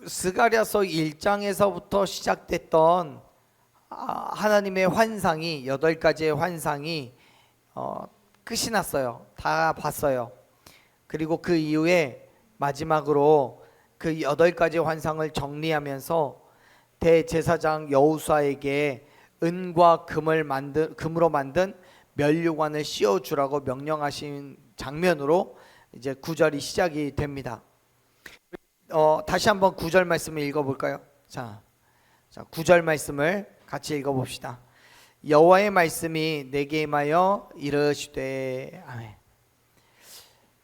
스가랴서 1장에서부터 시작됐던 하나님의 환상이 8가지의 환상이 끝이 났어요. 다 봤어요. 그리고 그 이후에 마지막으로 그 8가지 환상을 정리하면서 대제사장 여호수아에게 은과 금으로 만든 면류관을 씌워주라고 명령하신 장면으로 이제 9절이 시작이 됩니다. 다시 한번 9절 말씀을 읽어볼까요? 자 9절 말씀을 같이 읽어봅시다. 여호와의 말씀이 내게 임하여 이르시되 아멘.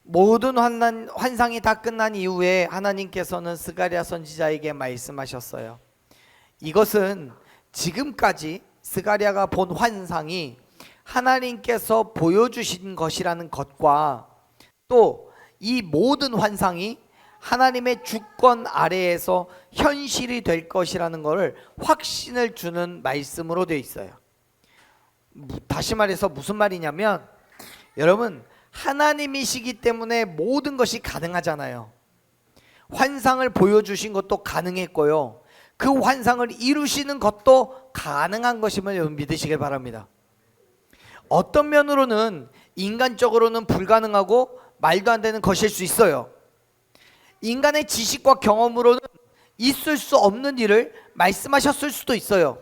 모든 환상이 다 끝난 이후에 하나님께서는 스가랴 선지자에게 말씀하셨어요. 이것은 지금까지 스가랴가 본 환상이 하나님께서 보여주신 것이라는 것과 또 이 모든 환상이 하나님의 주권 아래에서 현실이 될 것이라는 것을 확신을 주는 말씀으로 되어 있어요. 다시 말해서 무슨 말이냐면, 여러분, 하나님이시기 때문에 모든 것이 가능하잖아요. 환상을 보여주신 것도 가능했고요, 그 환상을 이루시는 것도 가능한 것임을 여러분 믿으시길 바랍니다. 어떤 면으로는 인간적으로는 불가능하고 말도 안 되는 것일 수 있어요. 인간의 지식과 경험으로는 있을 수 없는 일을 말씀하셨을 수도 있어요.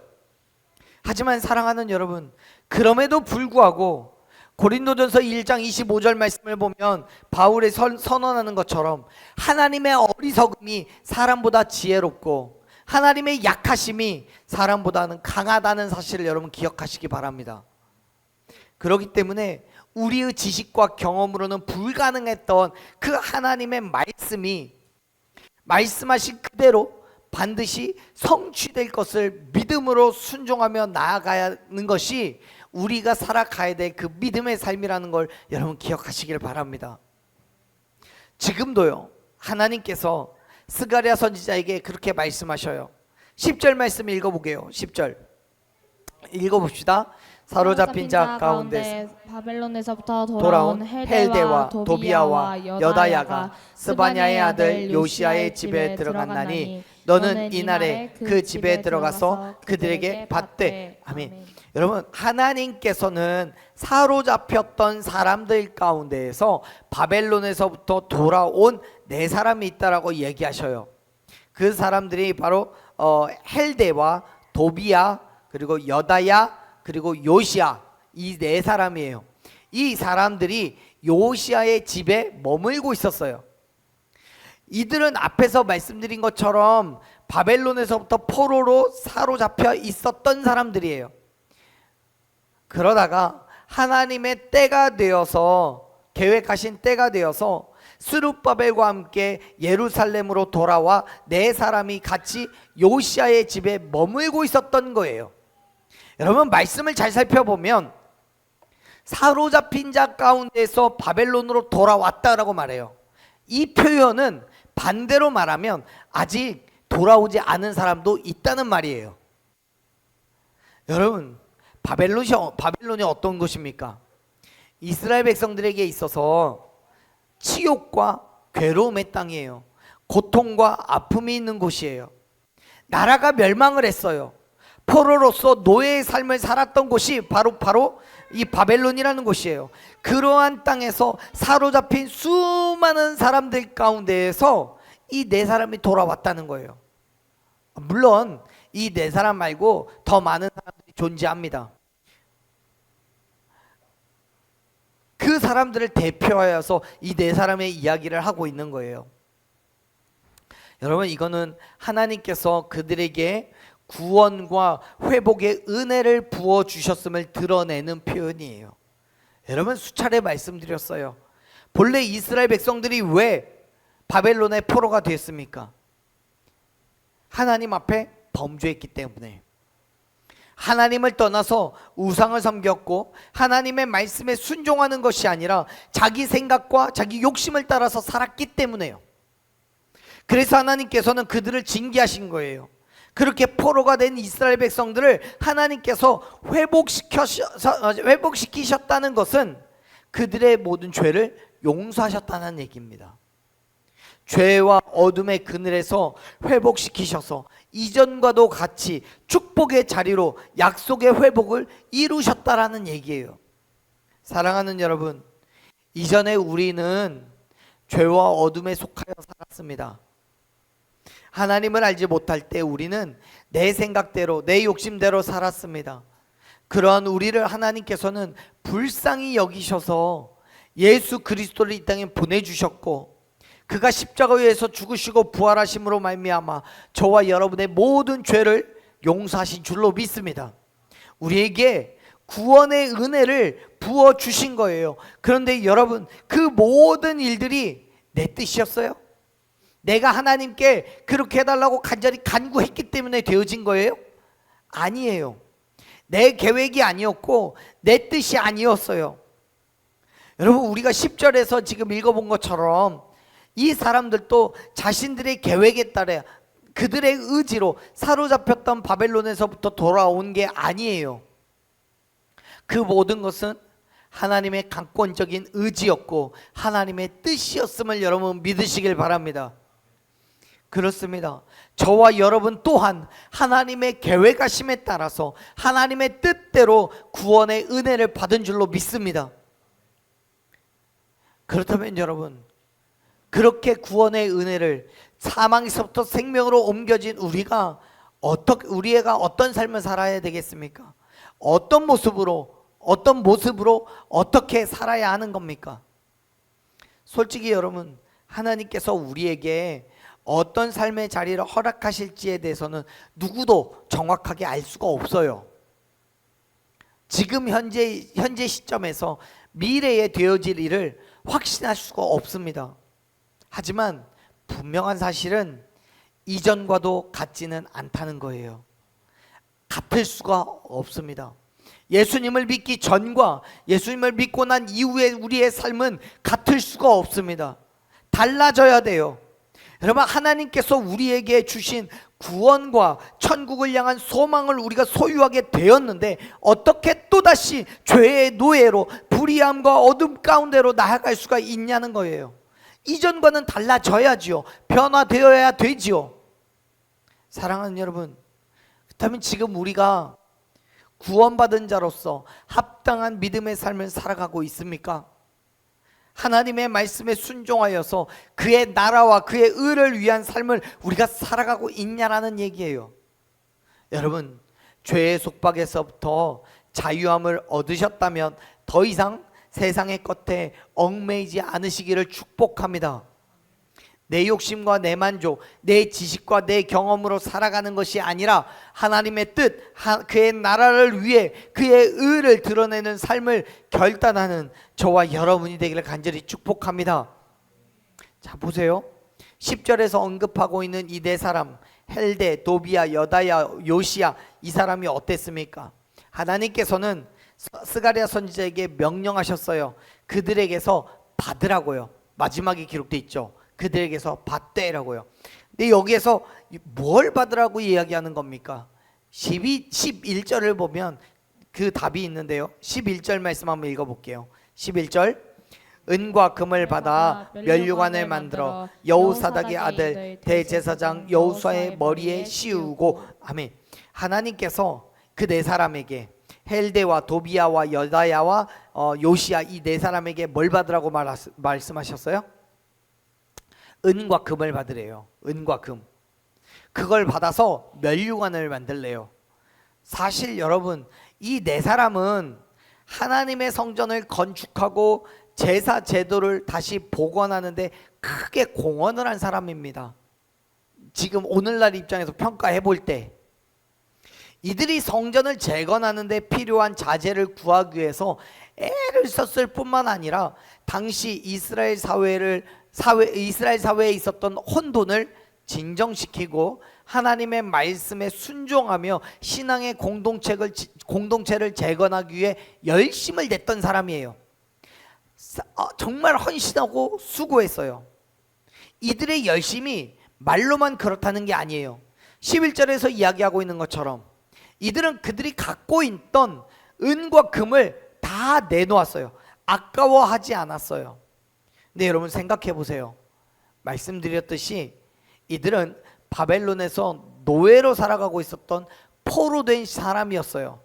하지만 사랑하는 여러분, 그럼에도 불구하고 고린도전서 1장 25절 말씀을 보면 바울이 선언하는 것처럼 하나님의 어리석음이 사람보다 지혜롭고 하나님의 약하심이 사람보다는 강하다는 사실을 여러분 기억하시기 바랍니다. 그렇기 때문에 우리의 지식과 경험으로는 불가능했던 그 하나님의 말씀이 말씀하신 그대로 반드시 성취될 것을 믿음으로 순종하며 나아가는 것이 우리가 살아가야 될 그 믿음의 삶이라는 걸 여러분 기억하시길 바랍니다. 지금도요, 하나님께서 스가랴 선지자에게 그렇게 말씀하셔요. 10절 말씀 읽어보게요. 10절 읽어봅시다. 사로잡힌 자 가운데 바벨론에서부터 돌아온 헬데와 헬데와 도비야와 도비야와 여다야가 여다야가 스바냐의 아들 요시야의 집에 들어갔나니 너는 이날에 그 집에 들어가서 그들에게 받되. 아멘. 여러분, 하나님께서는 사로잡혔던 사람들 가운데에서 바벨론에서부터 돌아온 4사람이 있다라고 얘기하셔요. 그 사람들이 바로 헬데와 도비야, 그리고 여다야, 그리고 요시야, 이 4사람이에요. 이 사람들이 요시야의 집에 머물고 있었어요. 이들은 앞에서 말씀드린 것처럼 바벨론에서부터 포로로 사로잡혀 있었던 사람들이에요. 그러다가 하나님의 때가 되어서, 계획하신 때가 되어서 스룹바벨과 함께 예루살렘으로 돌아와 4사람이 같이 요시야의 집에 머물고 있었던 거예요. 여러분, 말씀을 잘 살펴보면 사로잡힌 자 가운데서 바벨론으로 돌아왔다라고 말해요. 이 표현은 반대로 말하면 아직 돌아오지 않은 사람도 있다는 말이에요. 여러분, 바벨론이 어떤 곳입니까? 이스라엘 백성들에게 있어서 치욕과 괴로움의 땅이에요. 고통과 아픔이 있는 곳이에요. 나라가 멸망을 했어요. 포로로서 노예의 삶을 살았던 곳이 바로 이 바벨론이라는 곳이에요. 그러한 땅에서 사로잡힌 수많은 사람들 가운데에서 이 4사람이 돌아왔다는 거예요. 물론 이 4사람 말고 더 많은 사람들이 존재합니다. 그 사람들을 대표하여서 이 4사람의 이야기를 하고 있는 거예요. 여러분, 이거는 하나님께서 그들에게 구원과 회복의 은혜를 부어주셨음을 드러내는 표현이에요. 여러분, 수차례 말씀드렸어요. 본래 이스라엘 백성들이 왜 바벨론의 포로가 됐습니까? 하나님 앞에 범죄했기 때문에. 하나님을 떠나서 우상을 섬겼고 하나님의 말씀에 순종하는 것이 아니라 자기 생각과 자기 욕심을 따라서 살았기 때문에요. 그래서 하나님께서는 그들을 징계하신 거예요. 그렇게 포로가 된 이스라엘 백성들을 하나님께서 회복시키셨다는 것은 그들의 모든 죄를 용서하셨다는 얘기입니다. 죄와 어둠의 그늘에서 회복시키셔서 이전과도 같이 축복의 자리로 약속의 회복을 이루셨다라는 얘기예요. 사랑하는 여러분, 이전에 우리는 죄와 어둠에 속하여 살았습니다. 하나님을 알지 못할 때 우리는 내 생각대로 내 욕심대로 살았습니다. 그러한 우리를 하나님께서는 불쌍히 여기셔서 예수 그리스도를 이 땅에 보내주셨고, 그가 십자가에서 죽으시고 부활하심으로 말미암아 저와 여러분의 모든 죄를 용서하신 줄로 믿습니다. 우리에게 구원의 은혜를 부어주신 거예요. 그런데 여러분, 그 모든 일들이 내 뜻이었어요? 내가 하나님께 그렇게 해달라고 간절히 간구했기 때문에 되어진 거예요? 아니에요. 내 계획이 아니었고 내 뜻이 아니었어요. 여러분, 우리가 10절에서 지금 읽어본 것처럼 이 사람들도 자신들의 계획에 따라 그들의 의지로 사로잡혔던 바벨론에서부터 돌아온 게 아니에요. 그 모든 것은 하나님의 강권적인 의지였고 하나님의 뜻이었음을 여러분 믿으시길 바랍니다. 그렇습니다. 저와 여러분 또한 하나님의 계획하심에 따라서 하나님의 뜻대로 구원의 은혜를 받은 줄로 믿습니다. 그렇다면 여러분, 그렇게 구원의 은혜를 사망에서부터 생명으로 옮겨진 우리가 어떤 삶을 살아야 되겠습니까? 어떤 모습으로 어떻게 살아야 하는 겁니까? 솔직히 여러분, 하나님께서 우리에게 어떤 삶의 자리를 허락하실지에 대해서는 누구도 정확하게 알 수가 없어요. 지금 현재 시점에서 미래에 되어질 일을 확신할 수가 없습니다. 하지만 분명한 사실은 이전과도 같지는 않다는 거예요. 같을 수가 없습니다. 예수님을 믿기 전과 예수님을 믿고 난 이후에 우리의 삶은 같을 수가 없습니다. 달라져야 돼요. 여러분, 하나님께서 우리에게 주신 구원과 천국을 향한 소망을 우리가 소유하게 되었는데 어떻게 또다시 죄의 노예로 불의함과 어둠 가운데로 나아갈 수가 있냐는 거예요. 이전과는 달라져야지요. 변화되어야 되지요. 사랑하는 여러분, 그렇다면 지금 우리가 구원받은 자로서 합당한 믿음의 삶을 살아가고 있습니까? 하나님의 말씀에 순종하여서 그의 나라와 그의 의를 위한 삶을 우리가 살아가고 있냐라는 얘기예요. 여러분, 죄의 속박에서부터 자유함을 얻으셨다면 더 이상 세상의 것에 얽매이지 않으시기를 축복합니다. 내 욕심과 내 만족, 내 지식과 내 경험으로 살아가는 것이 아니라 하나님의 뜻, 그의 나라를 위해 그의 의를 드러내는 삶을 결단하는 저와 여러분이 되기를 간절히 축복합니다. 자, 보세요. 10절에서 언급하고 있는 이 네 사람, 헬데, 도비야, 여다야, 요시야, 이 사람이 어땠습니까? 하나님께서는 스가랴 선지자에게 명령하셨어요. 그들에게서 받으라고요. 마지막에 기록되어 있죠. 그들에게서 받되라고요. 근데 여기에서 뭘 받으라고 이야기하는 겁니까? 11절을 보면 그 답이 있는데요. 11절 말씀 한번 읽어볼게요. 11절, 은과 금을 받아 면류관을 만들어 여호사닥의 아들 대제사장 여호수아의 머리에 씌우고. 아멘. 하나님께서 그 네 사람에게, 헬데와 도비야와 여다야와 요시야, 이 네 사람에게 뭘 받으라고 말씀하셨어요? 은과 금을 받으래요. 은과 금. 그걸 받아서 면류관을 만들래요. 사실 여러분, 이 네 사람은 하나님의 성전을 건축하고 제사 제도를 다시 복원하는데 크게 공헌을 한 사람입니다. 지금 오늘날 입장에서 평가해 볼 때 이들이 성전을 재건하는데 필요한 자재를 구하기 위해서 애를 썼을 뿐만 아니라 당시 이스라엘 사회에 있었던 혼돈을 진정시키고 하나님의 말씀에 순종하며 신앙의 공동체를 재건하기 위해 열심을 냈던 사람이에요. 정말 헌신하고 수고했어요. 이들의 열심이 말로만 그렇다는 게 아니에요. 11절에서 이야기하고 있는 것처럼 이들은 그들이 갖고 있던 은과 금을 다 내놓았어요. 아까워하지 않았어요. 근데 여러분 생각해 보세요. 말씀드렸듯이 이들은 바벨론에서 노예로 살아가고 있었던 포로된 사람이었어요.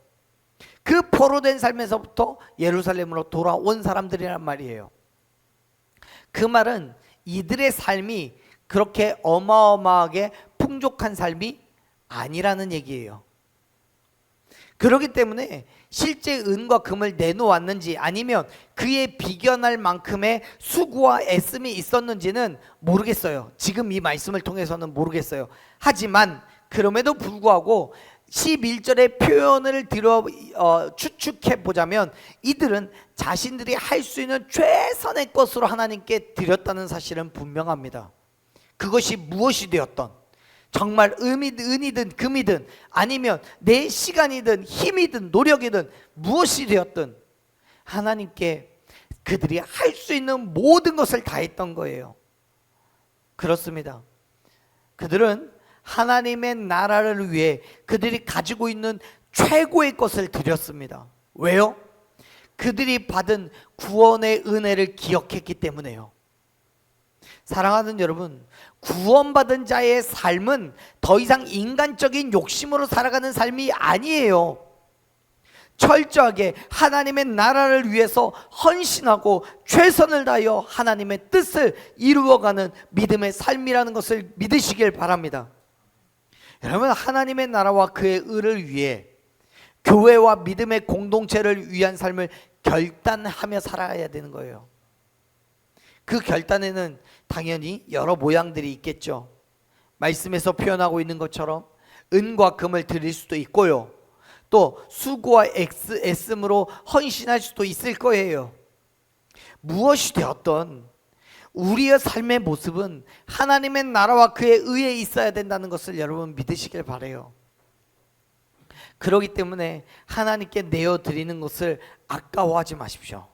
그 포로된 삶에서부터 예루살렘으로 돌아온 사람들이란 말이에요. 그 말은 이들의 삶이 그렇게 어마어마하게 풍족한 삶이 아니라는 얘기예요. 그렇기 때문에 실제 은과 금을 내놓았는지 아니면 그에 비견할 만큼의 수고와 애씀이 있었는지는 모르겠어요. 지금 이 말씀을 통해서는 모르겠어요. 하지만 그럼에도 불구하고 11절의 표현을 추측해 보자면 이들은 자신들이 할 수 있는 최선의 것으로 하나님께 드렸다는 사실은 분명합니다. 그것이 무엇이 되었던, 정말 은이든 금이든 아니면 내 시간이든 힘이든 노력이든 무엇이 되었든 하나님께 그들이 할 수 있는 모든 것을 다했던 거예요. 그렇습니다. 그들은 하나님의 나라를 위해 그들이 가지고 있는 최고의 것을 드렸습니다. 왜요? 그들이 받은 구원의 은혜를 기억했기 때문에요. 사랑하는 여러분, 구원받은 자의 삶은 더 이상 인간적인 욕심으로 살아가는 삶이 아니에요. 철저하게 하나님의 나라를 위해서 헌신하고 최선을 다하여 하나님의 뜻을 이루어가는 믿음의 삶이라는 것을 믿으시길 바랍니다. 여러분, 하나님의 나라와 그의 의를 위해 교회와 믿음의 공동체를 위한 삶을 결단하며 살아야 되는 거예요. 그 결단에는 당연히 여러 모양들이 있겠죠. 말씀에서 표현하고 있는 것처럼 은과 금을 드릴 수도 있고요, 또 수고와 애씀으로 헌신할 수도 있을 거예요. 무엇이 되었던 우리의 삶의 모습은 하나님의 나라와 그의 의에 있어야 된다는 것을 여러분 믿으시길 바라요. 그렇기 때문에 하나님께 내어드리는 것을 아까워하지 마십시오.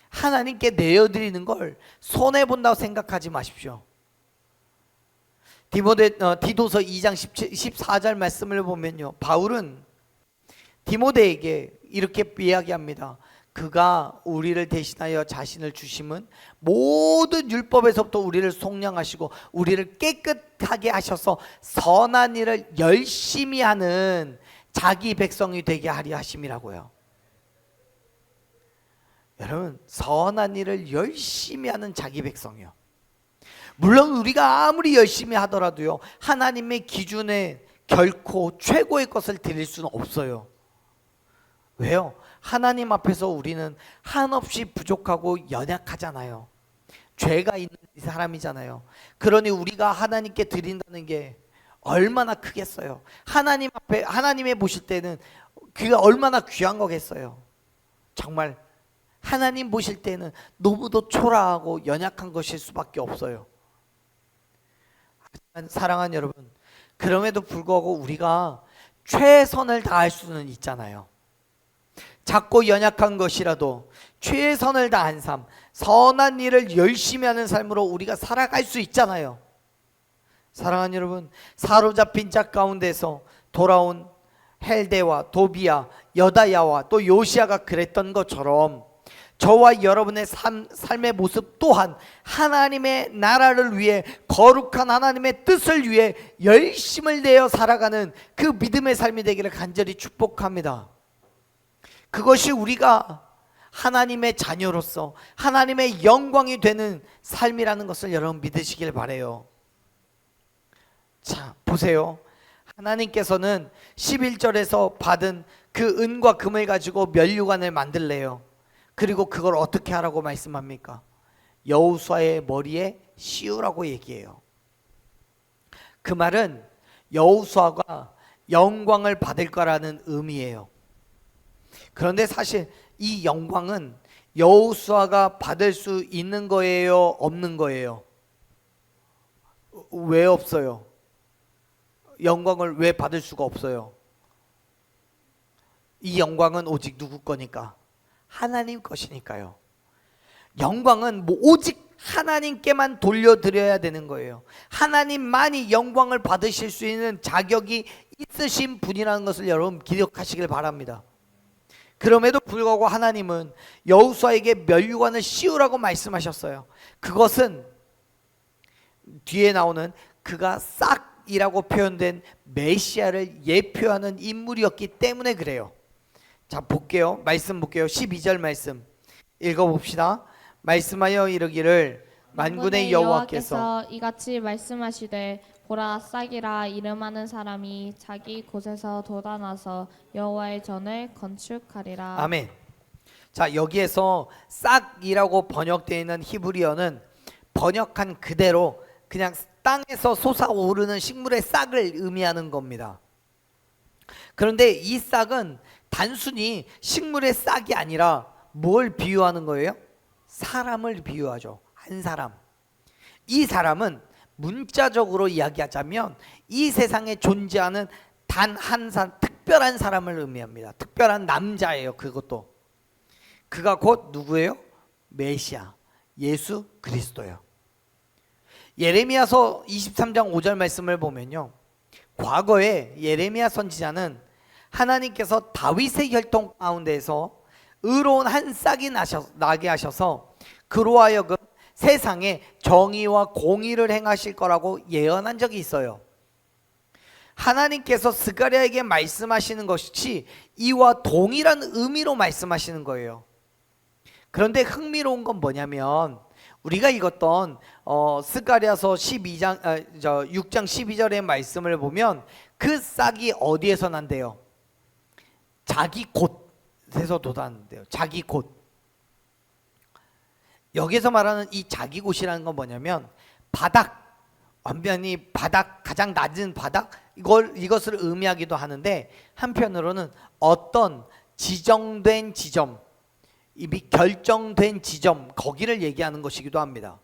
하나님께 내어드리는 걸 손해본다고 생각하지 마십시오. 디도서 2장 14절 말씀을 보면요, 바울은 디모데에게 이렇게 이야기합니다. 그가 우리를 대신하여 자신을 주심은 모든 율법에서부터 우리를 속량하시고 우리를 깨끗하게 하셔서 선한 일을 열심히 하는 자기 백성이 되게 하려 하심이라고요. 여러분, 선한 일을 열심히 하는 자기 백성이요. 물론 우리가 아무리 열심히 하더라도요, 하나님의 기준에 결코 최고의 것을 드릴 수는 없어요. 왜요? 하나님 앞에서 우리는 한없이 부족하고 연약하잖아요. 죄가 있는 사람이잖아요. 그러니 우리가 하나님께 드린다는 게 얼마나 크겠어요. 하나님 앞에, 하나님의 보실 때는 그가 얼마나 귀한 거겠어요. 정말 하나님 보실 때는 너무도 초라하고 연약한 것일 수밖에 없어요. 하지만 사랑하는 여러분, 그럼에도 불구하고 우리가 최선을 다할 수는 있잖아요. 작고 연약한 것이라도 최선을 다한 삶, 선한 일을 열심히 하는 삶으로 우리가 살아갈 수 있잖아요. 사랑하는 여러분, 사로잡힌 자 가운데서 돌아온 헬데와 도비야, 여다야와 또 요시아가 그랬던 것처럼 저와 여러분의 삶의 모습 또한 하나님의 나라를 위해, 거룩한 하나님의 뜻을 위해 열심을 내어 살아가는 그 믿음의 삶이 되기를 간절히 축복합니다. 그것이 우리가 하나님의 자녀로서 하나님의 영광이 되는 삶이라는 것을 여러분 믿으시길 바라요. 자, 보세요. 하나님께서는 11절에서 받은 그 은과 금을 가지고 면류관을 만들래요. 그리고 그걸 어떻게 하라고 말씀합니까? 여호수아의 머리에 씌우라고 얘기해요. 그 말은 여호수아가 영광을 받을 거라는 의미예요. 그런데 사실 이 영광은 여호수아가 받을 수 있는 거예요, 없는 거예요? 왜 없어요? 영광을 왜 받을 수가 없어요? 이 영광은 오직 누구 거니까? 하나님 것이니까요. 영광은 오직 하나님께만 돌려드려야 되는 거예요. 하나님만이 영광을 받으실 수 있는 자격이 있으신 분이라는 것을 여러분 기억하시길 바랍니다. 그럼에도 불구하고 하나님은 여호수아에게 면류관을 씌우라고 말씀하셨어요. 그것은 뒤에 나오는 그가 싹이라고 표현된 메시아를 예표하는 인물이었기 때문에 그래요. 자, 볼게요. 말씀 볼게요. 12절 말씀 읽어봅시다. 말씀하여 이르기를 만군의 여호와께서 이같이 말씀하시되 보라, 싹이라 이름하는 사람이 자기 곳에서 돋아나서 여호와의 전을 건축하리라. 아멘. 자, 여기에서 싹이라고 번역되어 있는 히브리어는 번역한 그대로 그냥 땅에서 솟아오르는 식물의 싹을 의미하는 겁니다. 그런데 이 싹은 단순히 식물의 싹이 아니라 뭘 비유하는 거예요? 사람을 비유하죠. 한 사람. 이 사람은 문자적으로 이야기하자면 이 세상에 존재하는 단 한 사람, 특별한 사람을 의미합니다. 특별한 남자예요. 그것도. 그가 곧 누구예요? 메시아, 예수 그리스도예요. 예레미야서 23장 5절 말씀을 보면요, 과거에 예레미야 선지자는 하나님께서 다윗의 혈통 가운데에서 의로운 한 싹이 나게 하셔서 그로 하여금 세상에 정의와 공의를 행하실 거라고 예언한 적이 있어요. 하나님께서 스가랴에게 말씀하시는 것이 이와 동일한 의미로 말씀하시는 거예요. 그런데 흥미로운 건 뭐냐면 우리가 읽었던 스가랴서 6장 12절의 말씀을 보면 그 싹이 어디에서 난대요? 자기 곳에서 돋았는데요. 자기 곳. 여기서 말하는 이 자기 곳이라는 건 뭐냐면 바닥, 완전히 바닥, 가장 낮은 바닥, 이것을 의미하기도 하는데 한편으로는 어떤 지정된 지점, 이미 결정된 지점, 거기를 얘기하는 것이기도 합니다.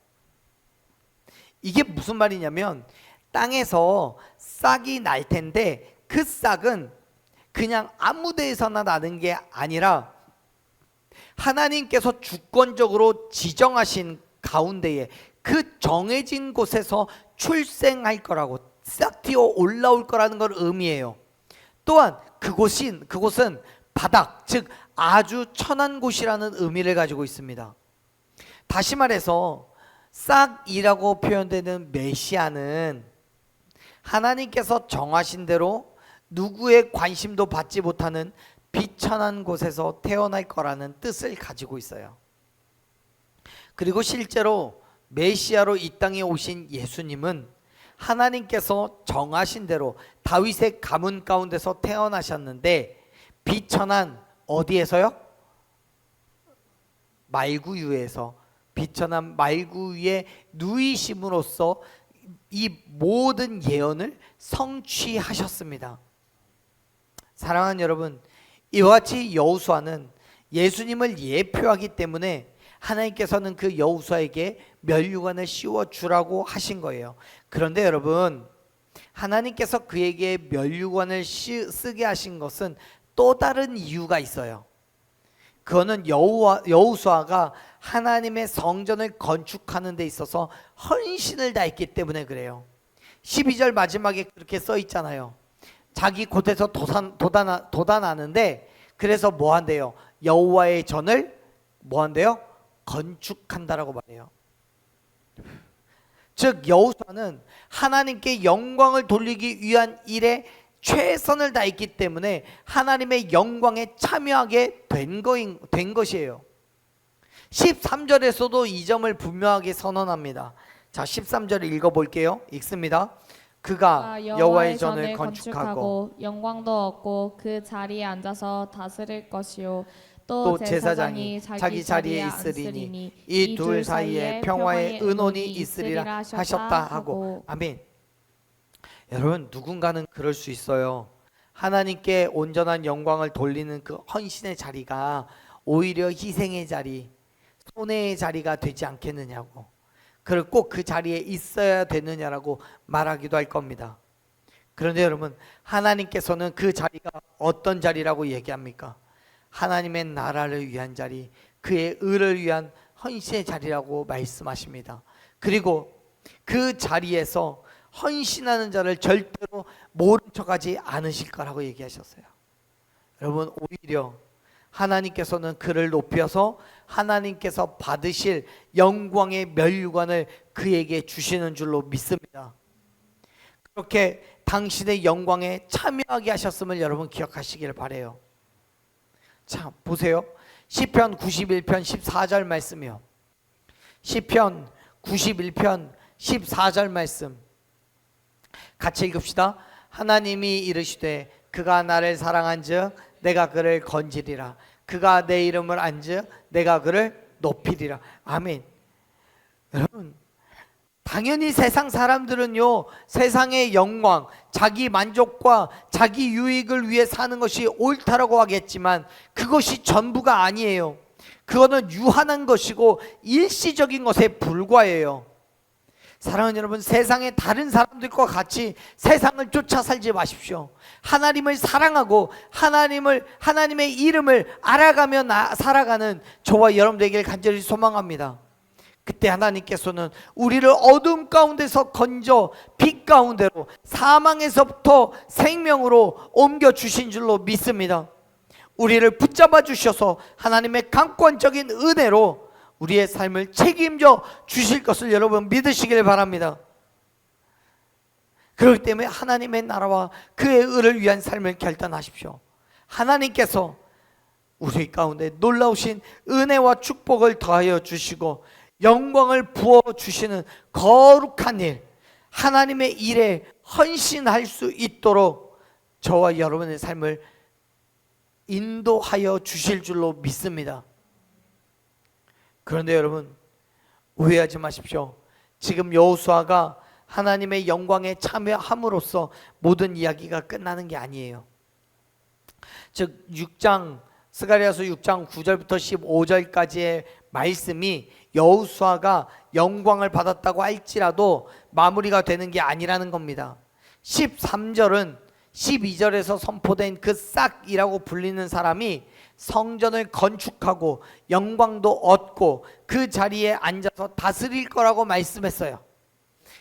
이게 무슨 말이냐면 땅에서 싹이 날 텐데 그 싹은 그냥 아무 데에서나 나는 게 아니라 하나님께서 주권적으로 지정하신 가운데에 그 정해진 곳에서 출생할 거라고, 싹 튀어 올라올 거라는 걸 의미해요. 또한 그곳은 바닥, 즉 아주 천한 곳이라는 의미를 가지고 있습니다. 다시 말해서 싹이라고 표현되는 메시아는 하나님께서 정하신 대로 누구의 관심도 받지 못하는 비천한 곳에서 태어날 거라는 뜻을 가지고 있어요. 그리고 실제로 메시아로 이 땅에 오신 예수님은 하나님께서 정하신 대로 다윗의 가문 가운데서 태어나셨는데 비천한 어디에서요? 말구유에서, 비천한 말구유에 누이심으로써 이 모든 예언을 성취하셨습니다. 사랑하는 여러분, 이와 같이 여호수아는 예수님을 예표하기 때문에 하나님께서는 그 여호수아에게 면류관을 씌워주라고 하신 거예요. 그런데 여러분, 하나님께서 그에게 면류관을 쓰게 하신 것은 또 다른 이유가 있어요. 그거는 여호수아가 하나님의 성전을 건축하는 데 있어서 헌신을 다했기 때문에 그래요. 12절 마지막에 그렇게 써 있잖아요. 자기 곳에서 돋아나는데 그래서 뭐 한대요? 여호와의 전을 뭐 한대요? 건축한다라고 말해요. 즉 여호수아는 하나님께 영광을 돌리기 위한 일에 최선을 다했기 때문에 하나님의 영광에 참여하게 된 것이에요. 13절에서도 이 점을 분명하게 선언합니다. 자, 13절을 읽어볼게요. 읽습니다. 그가 여호와의 전을 건축하고 영광도 얻고 그 자리에 앉아서 다스릴 것이요 또 제사장이 자기 자리에 있으리니 이 둘 사이에 평화의 은혼이 있으리라 하셨다 하고. 아멘. 여러분, 누군가는 그럴 수 있어요. 하나님께 온전한 영광을 돌리는 그 헌신의 자리가 오히려 희생의 자리, 손해의 자리가 되지 않겠느냐고, 그리고 꼭 그 자리에 있어야 되느냐라고 말하기도 할 겁니다. 그런데 여러분, 하나님께서는 그 자리가 어떤 자리라고 얘기합니까? 하나님의 나라를 위한 자리, 그의 의를 위한 헌신의 자리라고 말씀하십니다. 그리고 그 자리에서 헌신하는 자를 절대로 모른 척하지 않으실 거라고 얘기하셨어요. 여러분, 오히려 하나님께서는 그를 높여서 하나님께서 받으실 영광의 면류관을 그에게 주시는 줄로 믿습니다. 그렇게 당신의 영광에 참여하게 하셨음을 여러분 기억하시길 바라요. 자, 보세요. 시편 91편 14절 말씀이요. 시편 91편 14절 말씀 같이 읽읍시다. 하나님이 이르시되 그가 나를 사랑한즉 내가 그를 건지리라. 그가 내 이름을 안즉 내가 그를 높이리라. 아멘. 여러분, 당연히 세상 사람들은요, 세상의 영광, 자기 만족과 자기 유익을 위해 사는 것이 옳다라고 하겠지만 그것이 전부가 아니에요. 그거는 유한한 것이고 일시적인 것에 불과해요. 사랑하는 여러분, 세상의 다른 사람들과 같이 세상을 쫓아 살지 마십시오. 하나님을 사랑하고 하나님의 이름을 알아가며 살아가는 저와 여러분들에게 간절히 소망합니다. 그때 하나님께서는 우리를 어둠 가운데서 건져 빛 가운데로, 사망에서부터 생명으로 옮겨 주신 줄로 믿습니다. 우리를 붙잡아 주셔서 하나님의 강권적인 은혜로 우리의 삶을 책임져 주실 것을 여러분 믿으시길 바랍니다. 그렇기 때문에 하나님의 나라와 그의 의를 위한 삶을 결단하십시오. 하나님께서 우리 가운데 놀라우신 은혜와 축복을 더하여 주시고 영광을 부어 주시는 거룩한 일, 하나님의 일에 헌신할 수 있도록 저와 여러분의 삶을 인도하여 주실 줄로 믿습니다. 그런데 여러분, 오해하지 마십시오. 지금 여호수아가 하나님의 영광에 참여함으로써 모든 이야기가 끝나는 게 아니에요. 즉 6장 스가랴서 6장 9절부터 15절까지의 말씀이 여호수아가 영광을 받았다고 할지라도 마무리가 되는 게 아니라는 겁니다. 13절은 12절에서 선포된 그 싹이라고 불리는 사람이 성전을 건축하고 영광도 얻고 그 자리에 앉아서 다스릴 거라고 말씀했어요.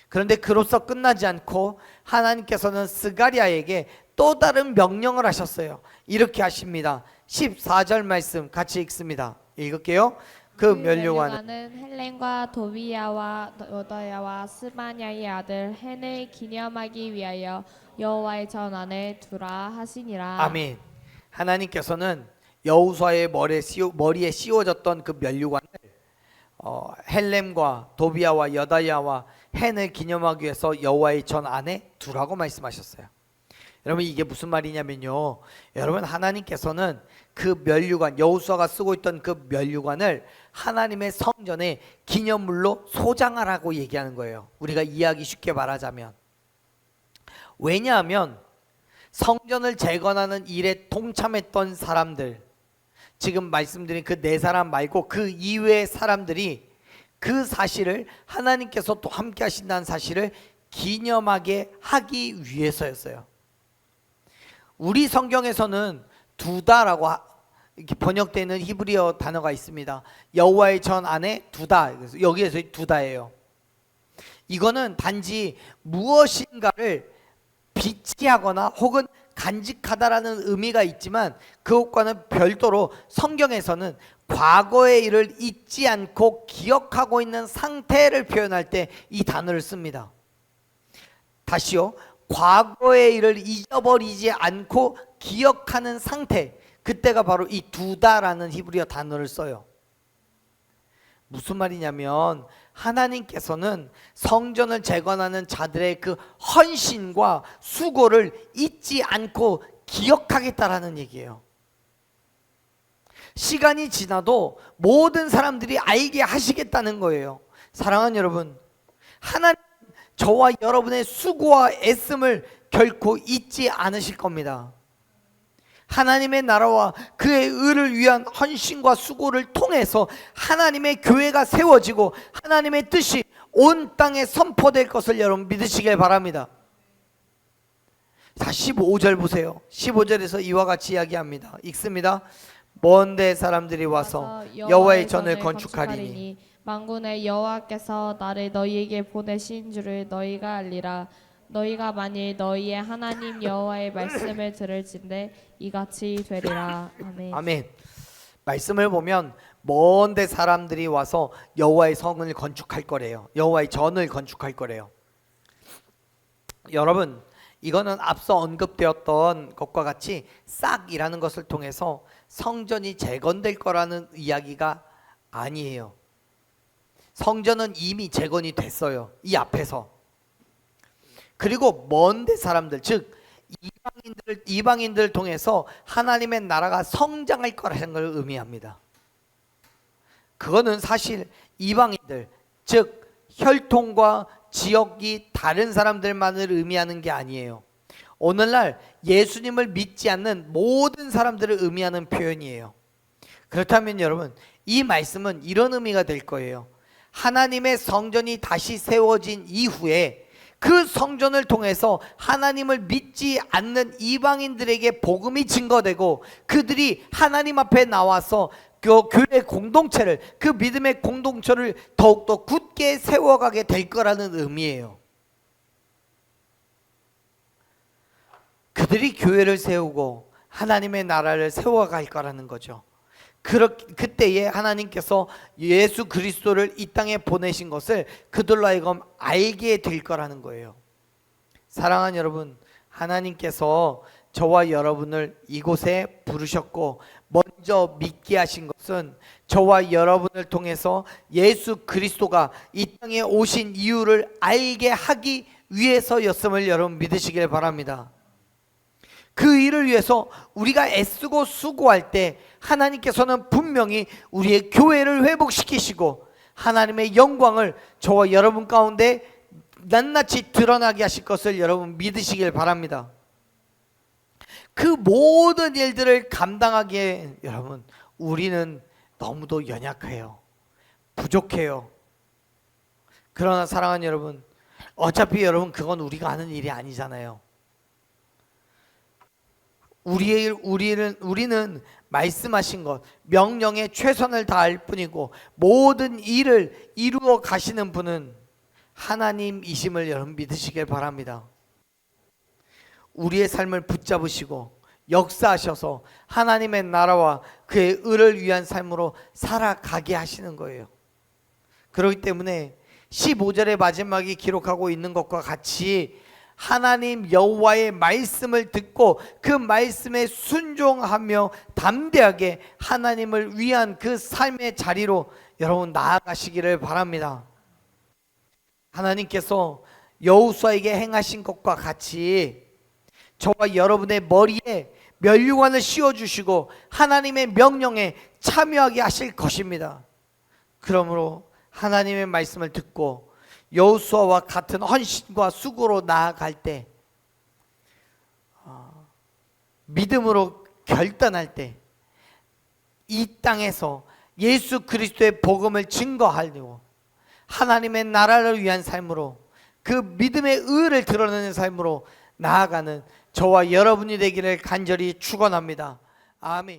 그런데 그로써 끝나지 않고 하나님께서는 스가랴에게 또 다른 명령을 하셨어요. 이렇게 하십니다. 14절 말씀 같이 읽습니다. 읽을게요. 그 면류관은 헬렘과 도비야와 여다야와 스마냐의 아들 헨을 기념하기 위하여 여호와의 전 안에 두라 하시니라. 아멘. 하나님께서는 여호수아의 머리에 씌워졌던 그 면류관을 헬렘과 도비야와 여다야와 헨을 기념하기 위해서 여호와의 전 안에 두라고 말씀하셨어요. 여러분, 이게 무슨 말이냐면요, 여러분, 하나님께서는 그 면류관, 여호수아가 쓰고 있던 그 면류관을 하나님의 성전에 기념물로 소장하라고 얘기하는 거예요. 우리가 이해하기 쉽게 말하자면, 왜냐하면 성전을 재건하는 일에 동참했던 사람들, 지금 말씀드린 그 네 사람 말고 그 이외의 사람들이 그 사실을, 하나님께서 또 함께 하신다는 사실을 기념하게 하기 위해서였어요. 우리 성경에서는 두다라고 이렇게 번역되는 히브리어 단어가 있습니다. 여호와의 전 안에 두다, 여기에서 두다예요. 이거는 단지 무엇인가를 비치하거나 혹은 간직하다라는 의미가 있지만, 그것과는 별도로 성경에서는 과거의 일을 잊지 않고 기억하고 있는 상태를 표현할 때 이 단어를 씁니다. 다시요, 과거의 일을 잊어버리지 않고 기억하는 상태, 그때가 바로 이 두다라는 히브리어 단어를 써요. 무슨 말이냐면 하나님께서는 성전을 재건하는 자들의 그 헌신과 수고를 잊지 않고 기억하겠다라는 얘기예요. 시간이 지나도 모든 사람들이 알게 하시겠다는 거예요. 사랑하는 여러분, 하나님 저와 여러분의 수고와 애씀을 결코 잊지 않으실 겁니다. 하나님의 나라와 그의 의를 위한 헌신과 수고를 통해서 하나님의 교회가 세워지고 하나님의 뜻이 온 땅에 선포될 것을 여러분 믿으시길 바랍니다. 자, 15절 보세요. 15절에서 이와 같이 이야기합니다. 읽습니다. 먼데 사람들이 와서 여호와의 전을 건축하리니 만군의 여호와께서 나를 너희에게 보내신 줄을 너희가 알리라. 너희가 만일 너희의 하나님 여호와의 말씀을 들을진대 이같이 되리라. 아멘. 아멘. 말씀을 보면 먼데 사람들이 와서 여호와의 성을 건축할 거래요. 여호와의 전을 건축할 거래요. 여러분, 이거는 앞서 언급되었던 것과 같이 싹이라는 것을 통해서 성전이 재건될 거라는 이야기가 아니에요. 성전은 이미 재건이 됐어요. 이 앞에서. 그리고 먼데 사람들, 즉 이방인들을 통해서 하나님의 나라가 성장할 거라는 걸 의미합니다. 그거는 사실 이방인들, 즉 혈통과 지역이 다른 사람들만을 의미하는 게 아니에요. 오늘날 예수님을 믿지 않는 모든 사람들을 의미하는 표현이에요. 그렇다면 여러분, 이 말씀은 이런 의미가 될 거예요. 하나님의 성전이 다시 세워진 이후에 그 성전을 통해서 하나님을 믿지 않는 이방인들에게 복음이 증거되고 그들이 하나님 앞에 나와서 교회 공동체를, 그 믿음의 공동체를 더욱더 굳게 세워가게 될 거라는 의미예요. 그들이 교회를 세우고 하나님의 나라를 세워갈 거라는 거죠. 그때에 하나님께서 예수 그리스도를 이 땅에 보내신 것을 그들로 하여금 알게 될 거라는 거예요. 사랑하는 여러분, 하나님께서 저와 여러분을 이곳에 부르셨고 먼저 믿게 하신 것은 저와 여러분을 통해서 예수 그리스도가 이 땅에 오신 이유를 알게 하기 위해서였음을 여러분 믿으시길 바랍니다. 그 일을 위해서 우리가 애쓰고 수고할 때 하나님께서는 분명히 우리의 교회를 회복시키시고 하나님의 영광을 저와 여러분 가운데 낱낱이 드러나게 하실 것을 여러분 믿으시길 바랍니다. 그 모든 일들을 감당하기에 여러분, 우리는 너무도 연약해요. 부족해요. 그러나 사랑하는 여러분, 어차피 여러분 그건 우리가 하는 일이 아니잖아요. 우리는 말씀하신 것, 명령에 최선을 다할 뿐이고 모든 일을 이루어 가시는 분은 하나님이심을 여러분 믿으시길 바랍니다. 우리의 삶을 붙잡으시고 역사하셔서 하나님의 나라와 그의 의를 위한 삶으로 살아가게 하시는 거예요. 그렇기 때문에 15절의 마지막이 기록하고 있는 것과 같이 하나님 여호와의 말씀을 듣고 그 말씀에 순종하며 담대하게 하나님을 위한 그 삶의 자리로 여러분 나아가시기를 바랍니다. 하나님께서 여호수아에게 행하신 것과 같이 저와 여러분의 머리에 면류관을 씌워주시고 하나님의 명령에 참여하게 하실 것입니다. 그러므로 하나님의 말씀을 듣고 여호수아와 같은 헌신과 수고로 나아갈 때, 믿음으로 결단할 때 이 땅에서 예수 그리스도의 복음을 증거하려고 하나님의 나라를 위한 삶으로 그 믿음의 의를 드러내는 삶으로 나아가는 저와 여러분이 되기를 간절히 축원합니다. 아멘.